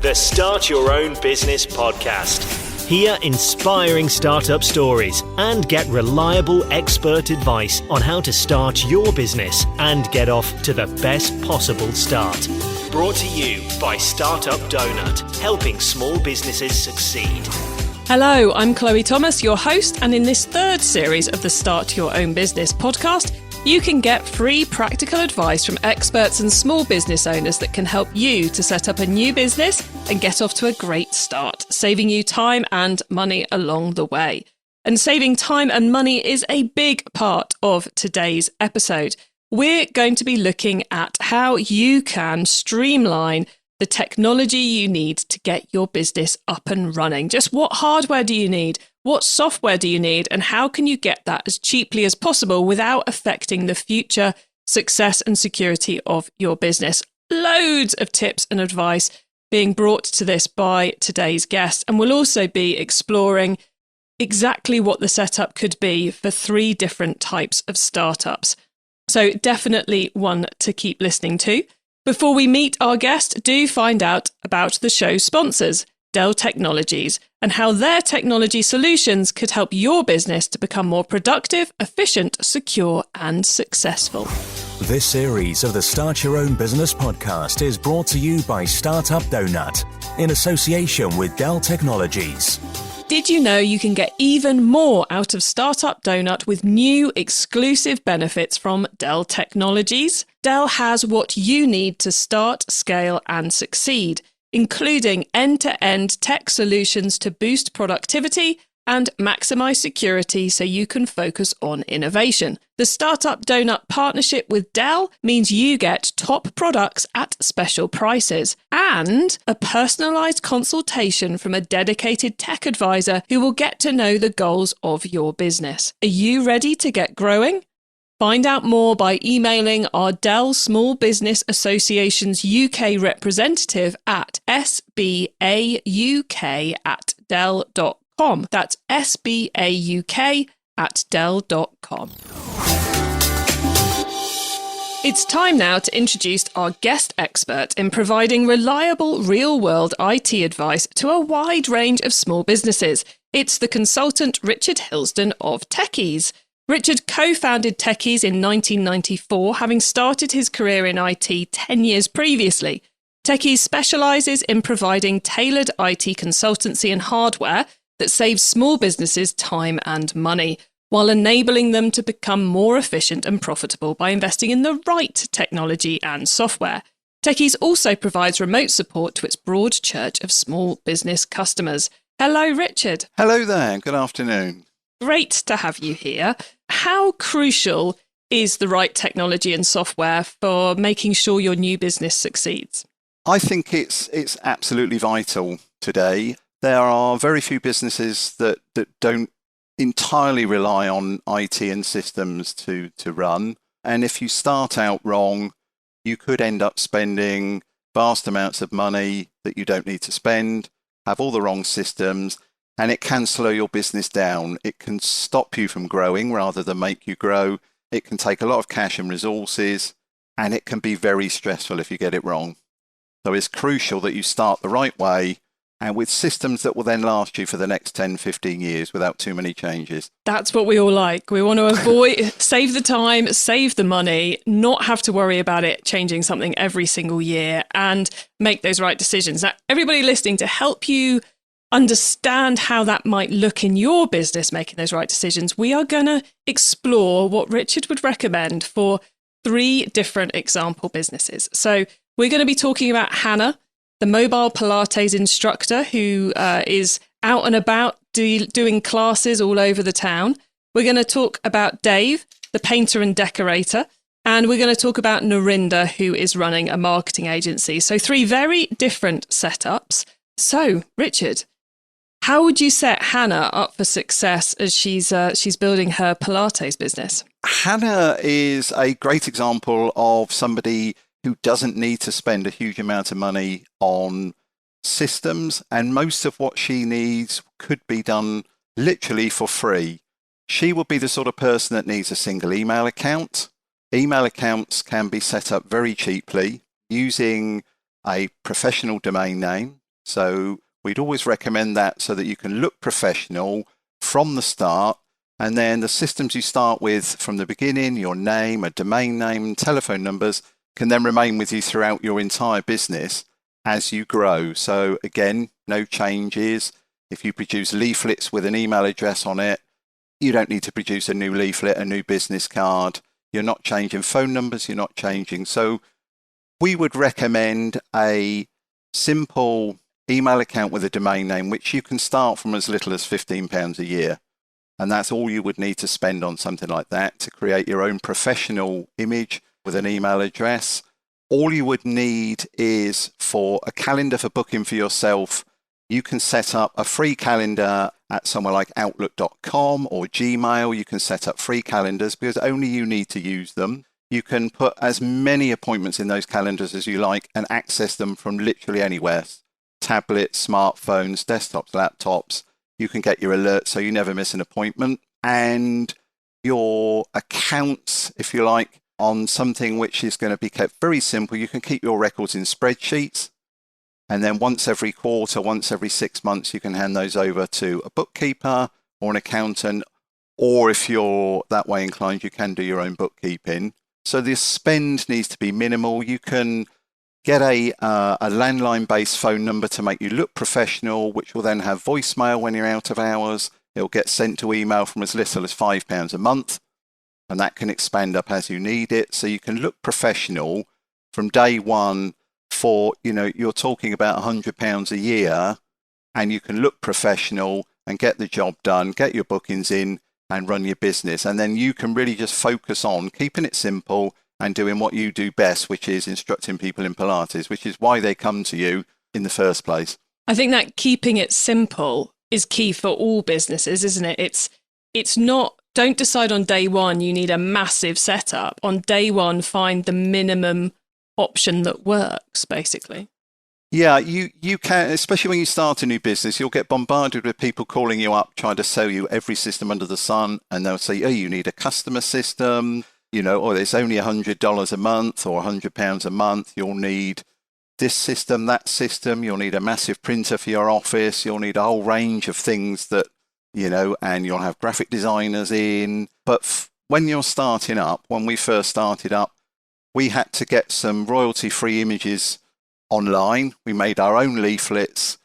The Start Your Own Business podcast. Hear inspiring startup stories and get reliable expert advice on how to start your business and get off to the best possible start. Brought to you by Startup Donut, helping small businesses succeed. Hello, I'm Chloe Thomas, your host, and in this third series of the Start Your Own Business podcast, you can get free practical advice from experts and small business owners that can help you to set up a new business and get off to a great start, saving you time and money along the way. And saving time and money is a big part of today's episode. We're going to be looking at how you can streamline the technology you need to get your business up and running. Just what hardware do you need? What software do you need? And how can you get that as cheaply as possible without affecting the future success and security of your business? Loads of tips and advice being brought to this by today's guest. And we'll also be exploring exactly what the setup could be for 3 different types of startups. So definitely one to keep listening to. Before we meet our guest, do find out about the show's sponsors, Dell Technologies, and how their technology solutions could help your business to become more productive, efficient, secure, and successful. This series of the Start Your Own Business podcast is brought to you by Startup Donut in association with Dell Technologies. Did you know you can get even more out of Startup Donut with new exclusive benefits from Dell Technologies? Dell has what you need to start, scale, and succeed, including end-to-end tech solutions to boost productivity and maximize security so you can focus on innovation. The Startup Donut partnership with Dell means you get top products at special prices and a personalized consultation from a dedicated tech advisor who will get to know the goals of your business. Are you ready to get growing? Find out more by emailing our Dell Small Business Association's UK representative at sbauk@dell.com. That's sbauk@dell.com. It's time now to introduce our guest expert in providing reliable real-world IT advice to a wide range of small businesses. It's the consultant Richard Hillsdon of Tekeez. Richard co-founded Tekeez in 1994, having started his career in IT 10 years previously. Tekeez specialises in providing tailored IT consultancy and hardware that saves small businesses time and money, while enabling them to become more efficient and profitable by investing in the right technology and software. Tekeez also provides remote support to its broad church of small business customers. Hello, Richard. Hello there. Good afternoon. Great to have you here. How crucial is the right technology and software for making sure your new business succeeds? I think it's absolutely vital today. There are very few businesses that don't entirely rely on IT and systems to run. And if you start out wrong, you could end up spending vast amounts of money that you don't need to spend, have all the wrong systems, and it can slow your business down. It can stop you from growing rather than make you grow. It can take a lot of cash and resources, and it can be very stressful if you get it wrong. So it's crucial that you start the right way and with systems that will then last you for the next 10, 15 years without too many changes. That's what we all like. We want to avoid, save the time, save the money, not have to worry about it changing something every single year and make those right decisions. Now, everybody listening, to help you understand how that might look in your business, making those right decisions, we are going to explore what Richard would recommend for 3 different example businesses. So we're going to be talking about Hannah, the mobile Pilates instructor who is out and about doing classes all over the town. We're going to talk about Dave, the painter and decorator. And we're going to talk about Narinda, who is running a marketing agency. So 3 very different setups. So, Richard, how would you set Hannah up for success as she's building her Pilates business? Hannah is a great example of somebody who doesn't need to spend a huge amount of money on systems, and most of what she needs could be done literally for free. She would be the sort of person that needs a single email account. Email accounts can be set up very cheaply using a professional domain name. So we'd always recommend that so that you can look professional from the start. And then the systems you start with from the beginning, your name, a domain name, telephone numbers, can then remain with you throughout your entire business as you grow. So again, no changes. If you produce leaflets with an email address on it, you don't need to produce a new leaflet, a new business card. You're not changing phone numbers, you're not changing. So we would recommend a simple email account with a domain name, which you can start from as little as £15 a year. And that's all you would need to spend on something like that to create your own professional image with an email address. All you would need is for a calendar for booking for yourself. You can set up a free calendar at somewhere like Outlook.com or Gmail. You can set up free calendars because only you need to use them. You can put as many appointments in those calendars as you like and access them from literally anywhere. Tablets, smartphones, desktops, laptops. You can get your alerts so you never miss an appointment. And your accounts, if you like, on something which is going to be kept very simple, you can keep your records in spreadsheets. And then once every quarter, once every 6 months, you can hand those over to a bookkeeper or an accountant. Or if you're that way inclined, you can do your own bookkeeping. So the spend needs to be minimal. You can get a landline-based phone number to make you look professional, which will then have voicemail when you're out of hours. It'll get sent to email from as little as £5 a month, and that can expand up as you need it. So you can look professional from day one for, you're talking about £100 a year, and you can look professional and get the job done, get your bookings in and run your business. And then you can really just focus on keeping it simple and doing what you do best, which is instructing people in Pilates, which is why they come to you in the first place. I think that keeping it simple is key for all businesses, isn't it? It's not, don't decide on day one you need a massive setup. On day one, find the minimum option that works, basically. Yeah, you can, especially when you start a new business, you'll get bombarded with people calling you up, trying to sell you every system under the sun. And they'll say, oh, you need a customer system, or it's only $100 a month or £100 a month. You'll need this system, that system. You'll need a massive printer for your office. You'll need a whole range of things that, and you'll have graphic designers in. But when you're starting up, when we first started up, we had to get some royalty-free images online. We made our own leaflets,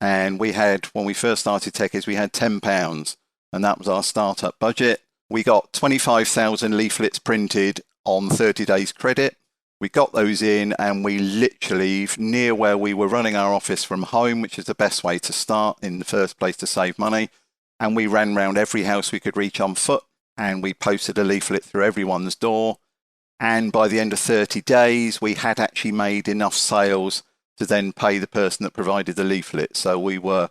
and when we first started Tekeez, we had £10, and that was our startup budget. We got 25,000 leaflets printed on 30 days credit. We got those in, and we literally, near where we were running our office from home, which is the best way to start in the first place to save money, and we ran round every house we could reach on foot, and we posted a leaflet through everyone's door. And by the end of 30 days, we had actually made enough sales to then pay the person that provided the leaflet. So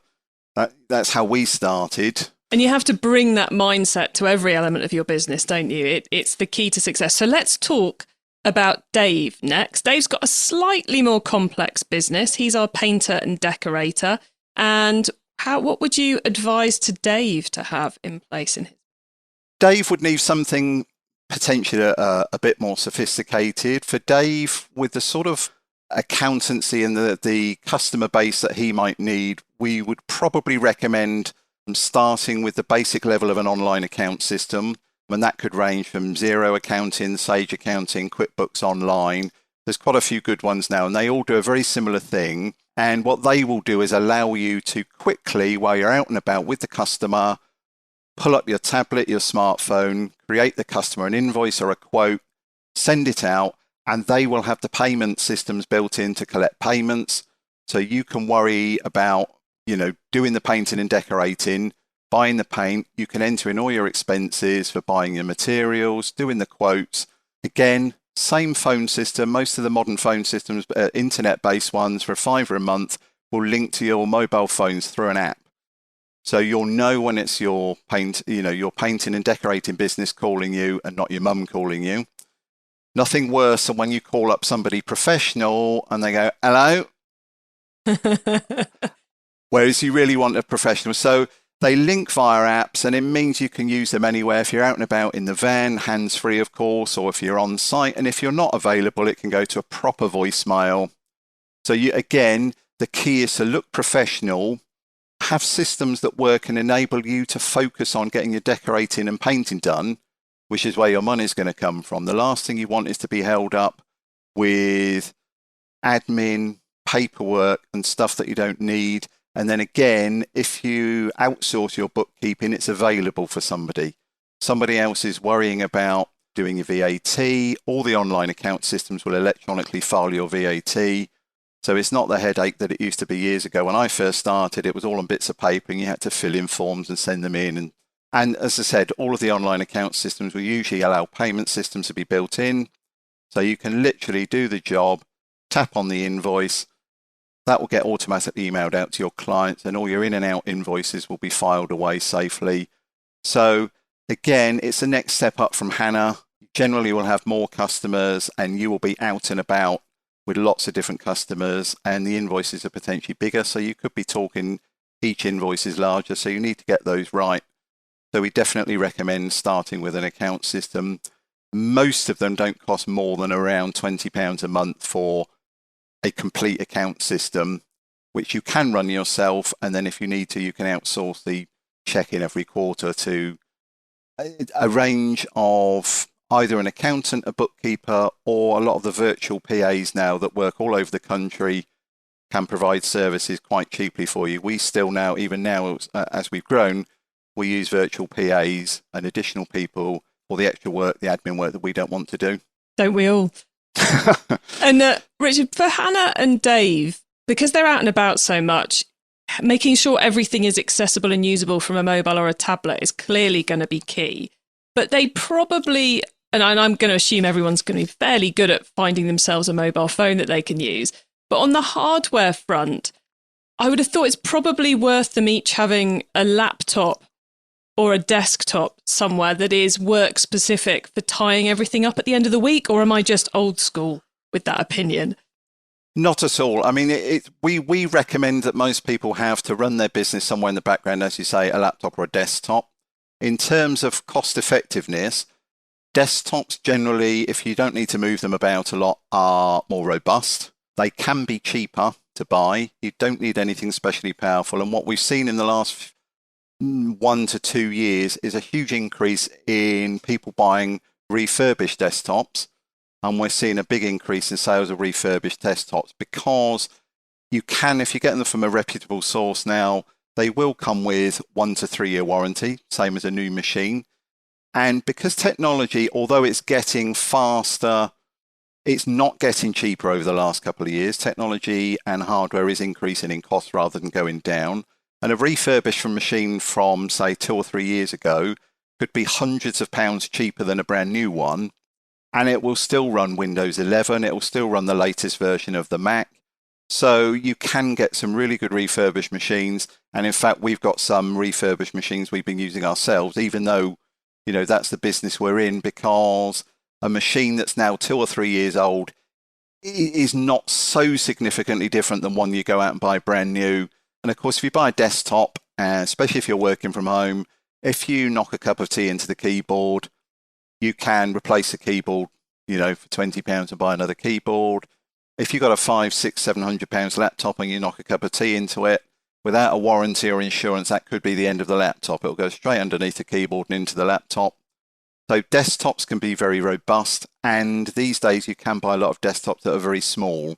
that's how we started. And you have to bring that mindset to every element of your business, don't you? It's the key to success. So let's talk about Dave next. Dave's got a slightly more complex business. He's our painter and decorator. And what would you advise to Dave to have in place in his? Dave would need something potentially a bit more sophisticated. For Dave, with the sort of accountancy and the customer base that he might need, we would probably recommend starting with the basic level of an online account system. And that could range from Xero Accounting, Sage Accounting, QuickBooks Online. There's quite a few good ones now, and they all do a very similar thing. And what they will do is allow you to quickly, while you're out and about with the customer, pull up your tablet, your smartphone, create the customer an invoice or a quote, send it out, and they will have the payment systems built in to collect payments. So you can worry about, doing the painting and decorating, buying the paint. You can enter in all your expenses for buying your materials, doing the quotes. Again, same phone system. Most of the modern phone systems, internet-based ones for £5 a month, will link to your mobile phones through an app. So you'll know when it's your your painting and decorating business calling you and not your mum calling you. Nothing worse than when you call up somebody professional and they go, hello. Whereas you really want a professional. So they link via apps, and it means you can use them anywhere. If you're out and about in the van, hands-free, of course, or if you're on site. And if you're not available, it can go to a proper voicemail. So again, the key is to look professional, have systems that work and enable you to focus on getting your decorating and painting done, which is where your money's going to come from. The last thing you want is to be held up with admin, paperwork and stuff that you don't need. And then again, if you outsource your bookkeeping, it's available for somebody. Somebody else is worrying about doing your VAT. All the online account systems will electronically file your VAT. So it's not the headache that it used to be years ago. When I first started, it was all on bits of paper and you had to fill in forms and send them in. And as I said, all of the online account systems will usually allow payment systems to be built in. So you can literally do the job, tap on the invoice, that will get automatically emailed out to your clients and all your in and out invoices will be filed away safely. So again, it's the next step up from HANA. Generally, we'll have more customers and you will be out and about with lots of different customers and the invoices are potentially bigger. So you could be talking each invoice is larger. So you need to get those right. So we definitely recommend starting with an account system. Most of them don't cost more than around £20 a month for a complete account system, which you can run yourself. And then if you need to, you can outsource the check-in every quarter to a range of either an accountant, a bookkeeper, or a lot of the virtual PAs now that work all over the country can provide services quite cheaply for you. We still now, even now, as we've grown, we use virtual PAs and additional people for the extra work, the admin work that we don't want to do. Don't we all? And Richard, for Hannah and Dave, because they're out and about so much, making sure everything is accessible and usable from a mobile or a tablet is clearly going to be key. But they probably, and I'm going to assume everyone's going to be fairly good at finding themselves a mobile phone that they can use. But on the hardware front, I would have thought it's probably worth them each having a laptop or a desktop somewhere that is work specific for tying everything up at the end of the week? Or am I just old school with that opinion? Not at all. I mean, we recommend that most people have to run their business somewhere in the background, as you say, a laptop or a desktop. In terms of cost effectiveness, desktops generally, if you don't need to move them about a lot, are more robust. They can be cheaper to buy. You don't need anything especially powerful. And what we've seen in the last 1 to 2 years is a huge increase in people buying refurbished desktops. And we're seeing a big increase in sales of refurbished desktops because you can, if you're getting them from a reputable source now, they will come with 1 to 3 year warranty, same as a new machine. And because technology, although it's getting faster, it's not getting cheaper over the last couple of years. Technology and hardware is increasing in cost rather than going down. And a refurbished machine from, say, 2 or 3 years ago could be hundreds of pounds cheaper than a brand new one. And it will still run Windows 11. It will still run the latest version of the Mac. So you can get some really good refurbished machines. And in fact, we've got some refurbished machines we've been using ourselves, even though, you know, that's the business we're in, because a machine that's now 2 or 3 years old is not so significantly different than one you go out and buy brand new. And of course, if you buy a desktop, especially if you're working from home, if you knock a cup of tea into the keyboard, you can replace the keyboard, you know, for £20 and buy another keyboard. If you've got a £500, £600, £700 laptop and you knock a cup of tea into it, without a warranty or insurance, that could be the end of the laptop. It'll go straight underneath the keyboard and into the laptop. So desktops can be very robust. And these days you can buy a lot of desktops that are very small.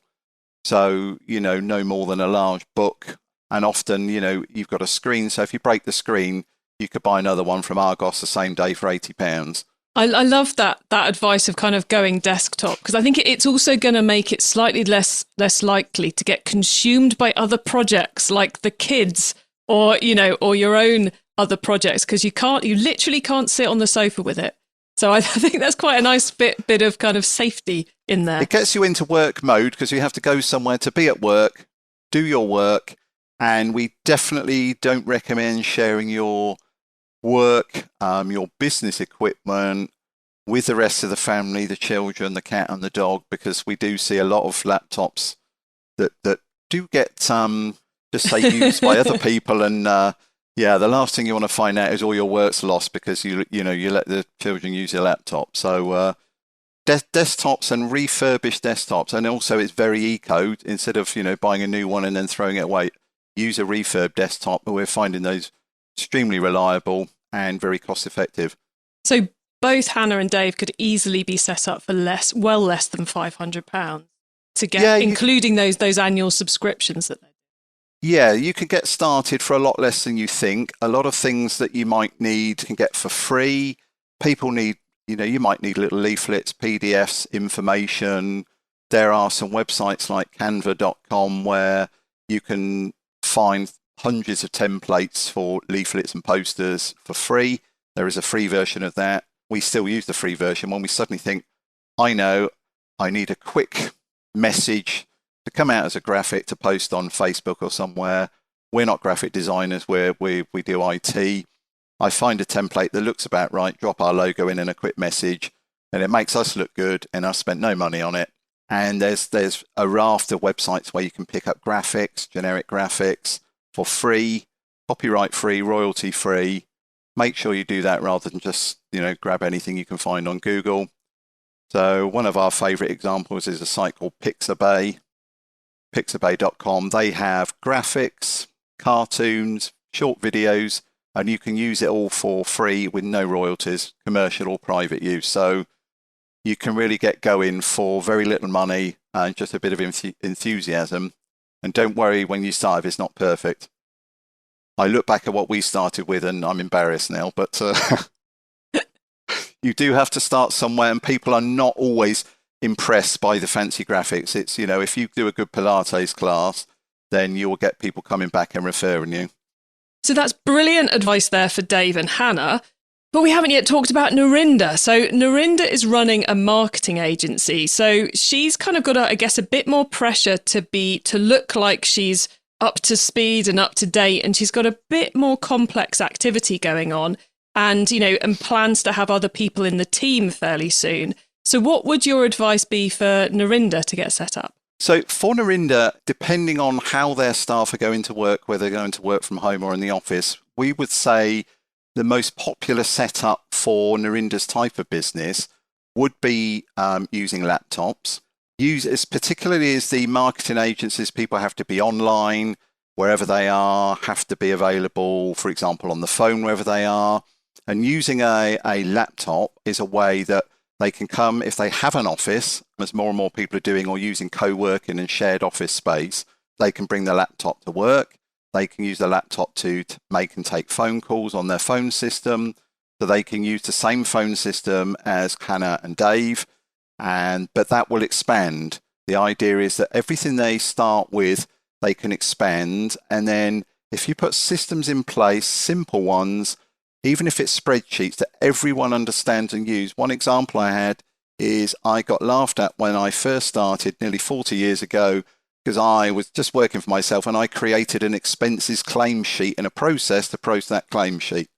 So, you know, no more than a large book. And often, you know, you've got a screen. So if you break the screen, you could buy another one from Argos the same day for £80. I love that advice of kind of going desktop, because I think it's also going to make it slightly less likely to get consumed by other projects like the kids or, you know, or your own other projects, because you literally can't sit on the sofa with it. So I think that's quite a nice bit of kind of safety in there. It gets you into work mode because you have to go somewhere to be at work, do your work. And we definitely don't recommend sharing your work, your business equipment with the rest of the family, the children, the cat and the dog, because we do see a lot of laptops that do get, just say, used by other people. And yeah, the last thing you want to find out is all your work's lost because you let the children use your laptop. So Desktops and refurbished desktops, and also it's very eco. Instead of buying a new one and then throwing it away, use a refurb desktop. But we're finding those extremely reliable and very cost effective. So both Hannah and Dave could easily be set up for less than £500 to get, including those annual subscriptions that they do. Yeah, you can get started for a lot less than you think. A lot of things that you might need can get for free. People need, you might need little leaflets, PDFs, information. There are some websites like canva.com where you can find hundreds of templates for leaflets and posters for free. There is a free version of that. We still use the free version when we suddenly think, I know I need a quick message to come out as a graphic to post on Facebook or somewhere. We're not graphic designers, we do IT. I find a template that looks about right, drop our logo in and a quick message, and it makes us look good, and I've spent no money on it. And there's a raft of websites where you can pick up graphics, generic graphics for free, copyright free, royalty free. Make sure you do that rather than just grab anything you can find on Google. So one of our favorite examples is a site called Pixabay. Pixabay.com. They have graphics, cartoons, short videos, and you can use it all for free with no royalties, commercial or private use. So you can really get going for very little money and just a bit of enthusiasm. And don't worry when you start if it's not perfect. I look back at what we started with and I'm embarrassed now, but you do have to start somewhere, and people are not always impressed by the fancy graphics. It's, if you do a good Pilates class, then you will get people coming back and referring you. So that's brilliant advice there for Dave and Hannah. But we haven't yet talked about Narinda. So Narinda is running a marketing agency. So she's kind of got, a bit more pressure to look like she's up to speed and up to date. And she's got a bit more complex activity going on and, and plans to have other people in the team fairly soon. So what would your advice be for Narinda to get set up? So for Narinda, depending on how their staff are going to work, whether they're going to work from home or in the office, we would say the most popular setup for Narinda's type of business would be using laptops. Particularly as the marketing agencies, people have to be online wherever they are, have to be available, for example, on the phone wherever they are. And using a laptop is a way that they can come, if they have an office, as more and more people are doing, or using co-working and shared office space, they can bring the laptop to work. They can use the laptop to make and take phone calls on their phone system. So they can use the same phone system as Hannah and Dave, but that will expand. The idea is that everything they start with, they can expand. And then if you put systems in place, simple ones, even if it's spreadsheets that everyone understands and use. One example I had is I got laughed at when I first started nearly 40 years ago because I was just working for myself and I created an expenses claim sheet and a process to process that claim sheet.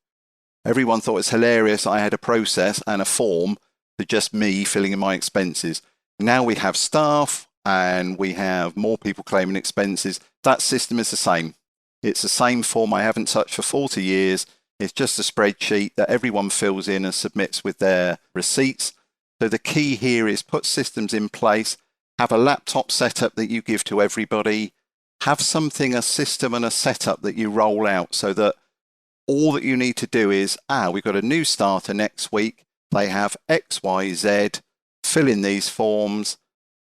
Everyone thought it was hilarious. I had a process and a form for just me filling in my expenses. Now we have staff and we have more people claiming expenses. That system is the same. It's the same form I haven't touched for 40 years. It's just a spreadsheet that everyone fills in and submits with their receipts. So the key here is put systems in place, have a laptop setup that you give to everybody, have a system and a setup that you roll out so that all that you need to do is, we've got a new starter next week. They have X, Y, Z, fill in these forms,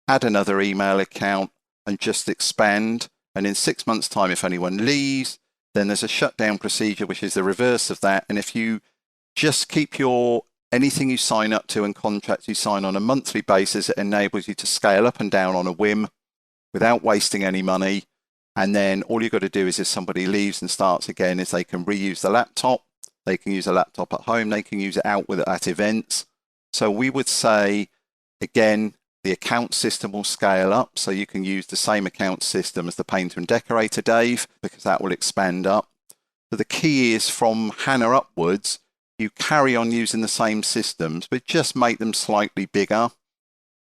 add another email account and just expand. And in 6 months' time, if anyone leaves, then there's a shutdown procedure, which is the reverse of that. And if you just keep anything you sign up to and contracts you sign on a monthly basis, it enables you to scale up and down on a whim without wasting any money. And then all you've got to do is if somebody leaves and starts again, is they can reuse the laptop. They can use a laptop at home. They can use it out at events. So we would say, again, the account system will scale up, so you can use the same account system as the painter and decorator, Dave, because that will expand up. So the key is from Hannah upwards, you carry on using the same systems, but just make them slightly bigger.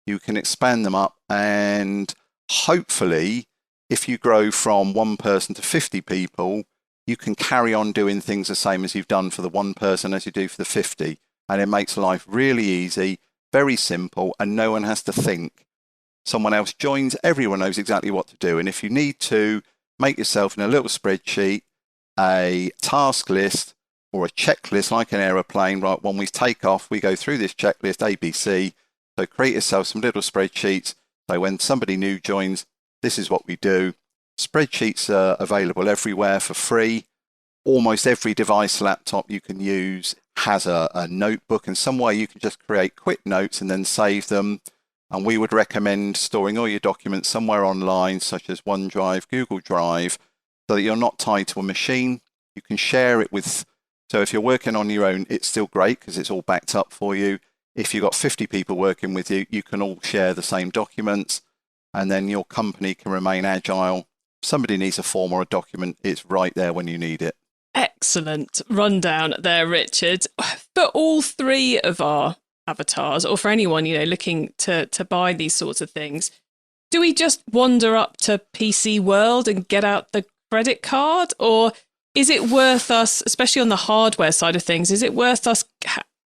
You can expand them up, and hopefully, if you grow from 1 person to 50 people, you can carry on doing things the same as you've done for the 1 person as you do for the 50. And it makes life really easy. very simple, and no one has to think. Someone else joins, everyone knows exactly what to do. And if you need to make yourself in a little spreadsheet a task list or a checklist like an aeroplane, right? When we take off, we go through this checklist, ABC. So create yourself some little spreadsheets. So when somebody new joins, this is what we do. Spreadsheets are available everywhere for free. Almost every device, laptop you can use has a notebook, and some way you can just create quick notes and then save them. And we would recommend storing all your documents somewhere online, such as OneDrive, Google Drive, so that you're not tied to a machine. You can share it with, so if you're working on your own, it's still great because it's all backed up for you. If you've got 50 people working with you, you can all share the same documents, and then your company can remain agile. If somebody needs a form or a document, it's right there when you need it. Excellent rundown there, Richard. For all three of our avatars, or for anyone, looking to buy these sorts of things, do we just wander up to PC World and get out the credit card? Or is it worth us, especially on the hardware side of things, is it worth us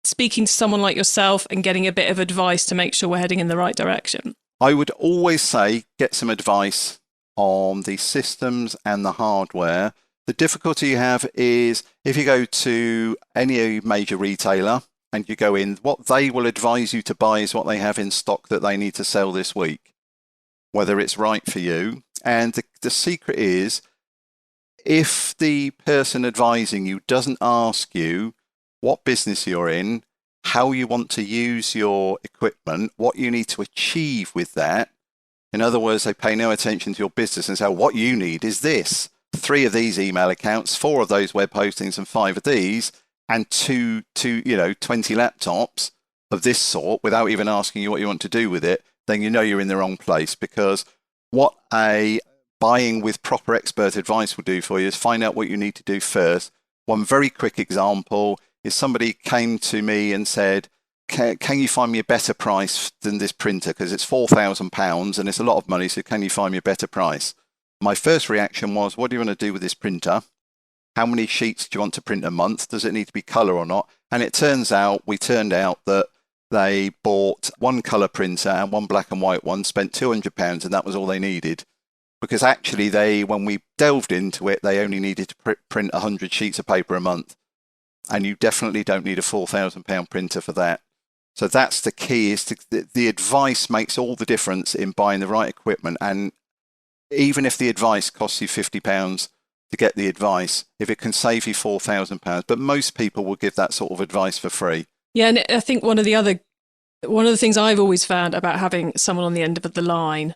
speaking to someone like yourself and getting a bit of advice to make sure we're heading in the right direction? I would always say get some advice on the systems and the hardware. The difficulty you have is if you go to any major retailer and you go in, what they will advise you to buy is what they have in stock that they need to sell this week, whether it's right for you. And the secret is, if the person advising you doesn't ask you what business you're in, how you want to use your equipment, what you need to achieve with that. In other words, they pay no attention to your business and say, what you need is this. 3 of these email accounts, 4 of those web hostings, and 5 of these, and 20 laptops of this sort without even asking you what you want to do with it, then you know you're in the wrong place. Because what a buying with proper expert advice will do for you is find out what you need to do first. One very quick example is somebody came to me and said, can you find me a better price than this printer? Because it's £4,000 and it's a lot of money, so can you find me a better price? My first reaction was, what do you want to do with this printer? How many sheets do you want to print a month? Does it need to be colour or not? And it turned out that they bought one colour printer and one black and white one, spent £200, and that was all they needed. Because actually, when we delved into it, they only needed to print 100 sheets of paper a month. And you definitely don't need a £4,000 printer for that. So that's the key, is the advice makes all the difference in buying the right equipment. And even if the advice costs you £50 to get the advice, if it can save you £4,000, but most people will give that sort of advice for free. Yeah, and I think one of the things I've always found about having someone on the end of the line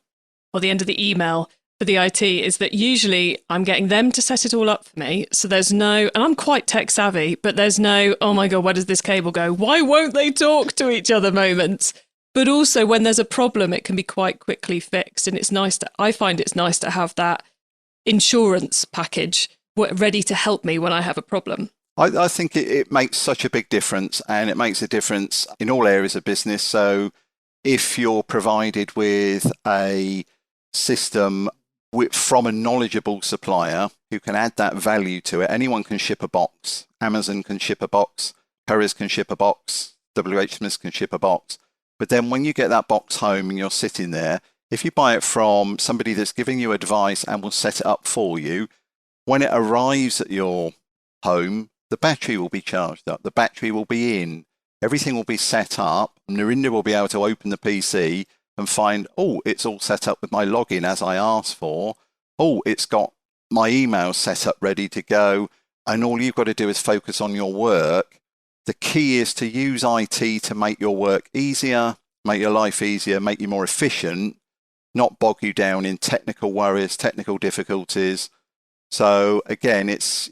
or the end of the email for the IT is that usually I'm getting them to set it all up for me. So there's no, and I'm quite tech savvy, but there's no, oh my God, where does this cable go? Why won't they talk to each other moments? But also when there's a problem, it can be quite quickly fixed. And I find it's nice to have that insurance package ready to help me when I have a problem. I think it makes such a big difference, and it makes a difference in all areas of business. So if you're provided with a system from a knowledgeable supplier who can add that value to it, anyone can ship a box. Amazon can ship a box, Currys can ship a box, WH Smith can ship a box. But then when you get that box home and you're sitting there, if you buy it from somebody that's giving you advice and will set it up for you, when it arrives at your home, the battery will be charged up, the battery will be in, everything will be set up. Narinder will be able to open the PC and find, oh, it's all set up with my login as I asked for. Oh, it's got my email set up ready to go. And all you've got to do is focus on your work. The key is to use IT to make your work easier, make your life easier, make you more efficient, not bog you down in technical worries, technical difficulties. So again, it's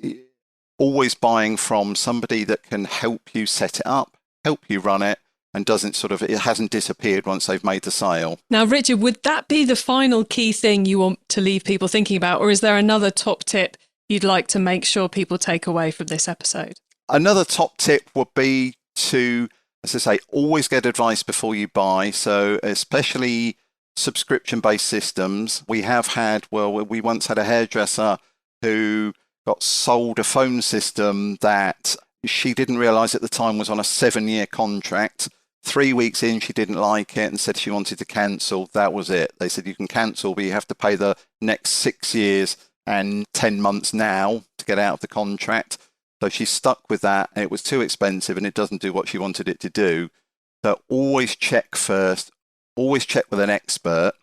always buying from somebody that can help you set it up, help you run it, and it hasn't disappeared once they've made the sale. Now, Richard, would that be the final key thing you want to leave people thinking about, or is there another top tip you'd like to make sure people take away from this episode? Another top tip would be to, as I say, always get advice before you buy. So especially subscription-based systems. We once had a hairdresser who got sold a phone system that she didn't realise at the time was on a 7-year contract, 3 weeks in, she didn't like it and said she wanted to cancel. That was it. They said, you can cancel, but you have to pay the next 6 years and 10 months now to get out of the contract. So she's stuck with that, and it was too expensive, and it doesn't do what she wanted it to do. So always check first, always check with an expert,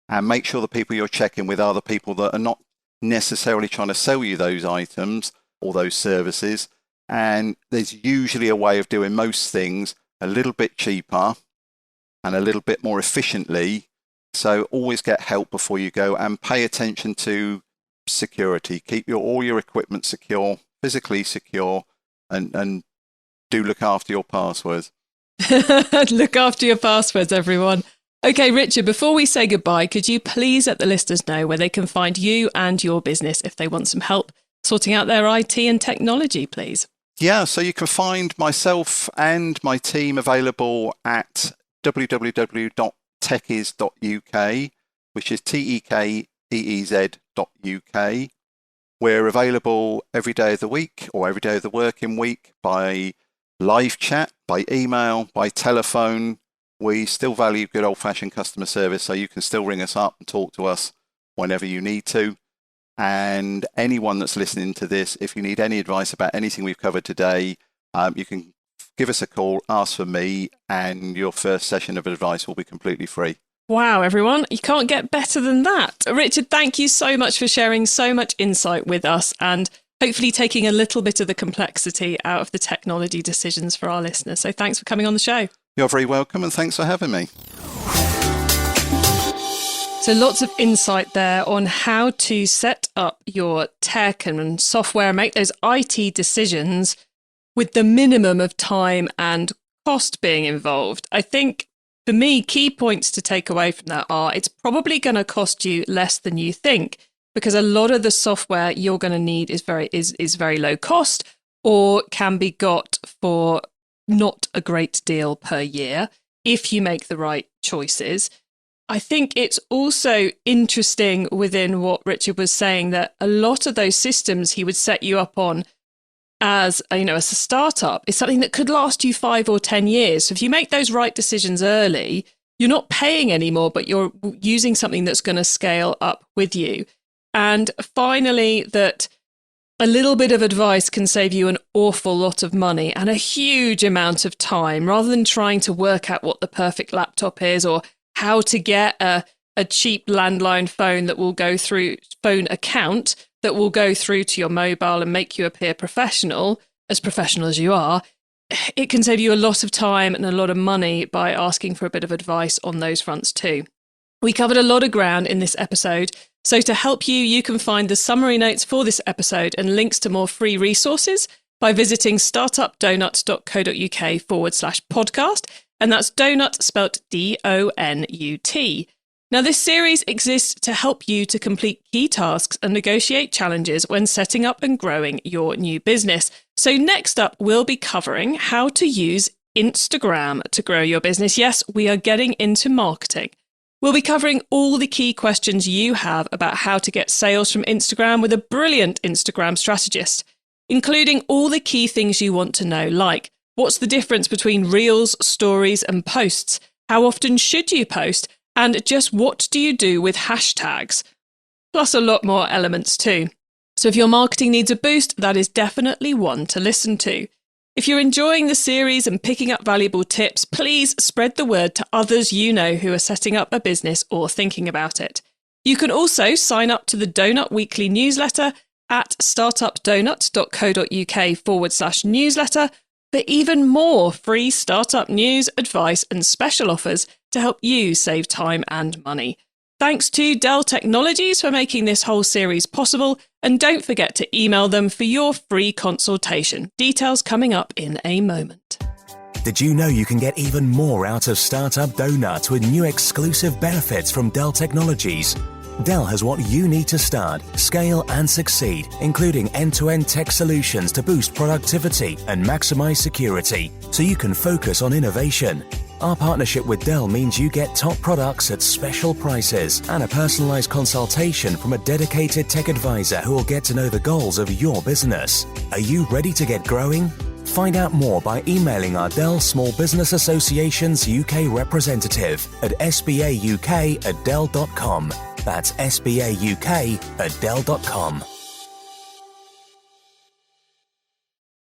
and make sure the people you're checking with are the people that are not necessarily trying to sell you those items or those services. And there's usually a way of doing most things a little bit cheaper and a little bit more efficiently. So always get help before you go, and pay attention to security. Keep all your equipment secure, physically secure, and do look after your passwords. Look after your passwords, everyone. Okay, Richard, before we say goodbye, could you please let the listeners know where they can find you and your business if they want some help sorting out their IT and technology, please? Yeah, so you can find myself and my team available at www.tekeez.uk, which is tekeez.uk. We're available every day of the week or every day of the working week by live chat, by email, by telephone. We still value good old-fashioned customer service, so you can still ring us up and talk to us whenever you need to. And anyone that's listening to this, if you need any advice about anything we've covered today, you can give us a call, ask for me, and your first session of advice will be completely free. Wow, everyone, you can't get better than that. Richard, thank you so much for sharing so much insight with us and hopefully taking a little bit of the complexity out of the technology decisions for our listeners. So thanks for coming on the show. You're very welcome, and thanks for having me. So lots of insight there on how to set up your tech and software, make those IT decisions with the minimum of time and cost being involved. I think for me, key points to take away from that are it's probably going to cost you less than you think, because a lot of the software you're going to need is very low cost or can be got for not a great deal per year if you make the right choices. I think it's also interesting within what Richard was saying that a lot of those systems he would set you up on as a startup is something that could last you 5 or 10 years. So if you make those right decisions early, you're not paying anymore, but you're using something that's going to scale up with you. And finally, that a little bit of advice can save you an awful lot of money and a huge amount of time, rather than trying to work out what the perfect laptop is or how to get a cheap landline phone that will go through phone account that will go through to your mobile and make you appear professional as you are. It can save you a lot of time and a lot of money by asking for a bit of advice on those fronts too. We covered a lot of ground in this episode. So to help you, you can find the summary notes for this episode and links to more free resources by visiting startupdonut.co.uk/podcast. And that's donut spelt DONUT. Now, this series exists to help you to complete key tasks and negotiate challenges when setting up and growing your new business. So next up, we'll be covering how to use Instagram to grow your business. Yes, we are getting into marketing. We'll be covering all the key questions you have about how to get sales from Instagram with a brilliant Instagram strategist, including all the key things you want to know, like what's the difference between Reels, Stories, and Posts? How often should you post? And just what do you do with hashtags? Plus a lot more elements too. So if your marketing needs a boost, that is definitely one to listen to. If you're enjoying the series and picking up valuable tips, please spread the word to others you know who are setting up a business or thinking about it. You can also sign up to the Donut Weekly newsletter at startupdonut.co.uk/newsletter for even more free startup news, advice, and special offers to help you save time and money. Thanks to Dell Technologies for making this whole series possible, and don't forget to email them for your free consultation. Details coming up in a moment. Did you know you can get even more out of Startup Donut with new exclusive benefits from Dell Technologies? Dell has what you need to start, scale and succeed, including end-to-end tech solutions to boost productivity and maximize security, so you can focus on innovation. Our partnership with Dell means you get top products at special prices and a personalized consultation from a dedicated tech advisor who will get to know the goals of your business. Are you ready to get growing? Find out more by emailing our Dell Small Business Association's UK representative at sbauk@dell.com. That's sbauk@dell.com.